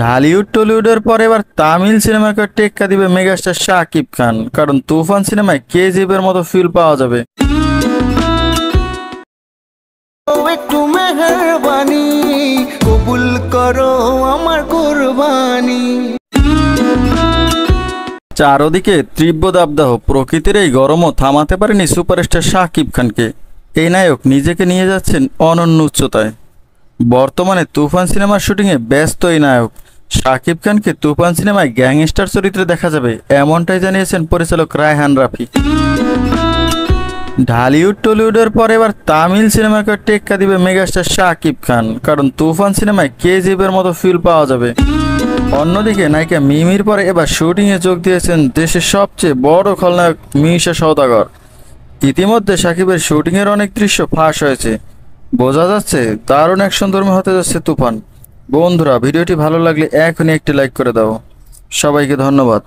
ঢালিউড টলিউডের পর এবার তামিল সিনেমাকে টেক্কা দিবে মেগাস্টার শাকিব খান, কারণ তুফান সিনেমায় কেজিএফ এর মতো ফিল পাওয়া যাবে। একটু মেহেরবানি কবুল করো আমার কুরবানি। চারদিকে তীব্র দাবদাহ, প্রকৃতির এই গরমও থামাতে পারেনি সুপারস্টার শাকিব খানকে। এই নায়ক নিজেকে নিয়ে যাচ্ছেন অনন্য উচ্চতায়। বর্তমানে তুফান সিনেমার শুটিংয়ে ব্যস্ত এই নায়ক। শাকিব খানকে তুফান সিনেমায় গ্যাংস্টার চরিত্রে দেখা যাবে, এমনটাই জানিয়েছেন পরিচালক রায়হান রাফি। ঢালিউড টলিউডের পর এবার তামিল সিনেমাকে টেক্কা দিবে মেগাস্টার শাকিব খান, কারণ তুফান সিনেমায় কেজিএফ এর মতো ফিল পাওয়া যাবে। অন্যদিকে নায়িকা মিমির পরে এবার শুটিংয়ে যোগ দিয়েছেন দেশের সবচেয়ে বড় খলনায়ক মিশা সওদাগর। ইতিমধ্যে শাকিবের শুটিংয়ের অনেক দৃশ্য ফাঁস হয়েছে, বোঝা যাচ্ছে দারুণ অ্যাকশনধর্মী হতে যাচ্ছে তুফান। বন্ধুরা, ভিডিওটি ভালো লাগলে এখনই একটি লাইক করে দাও। সবাইকে ধন্যবাদ।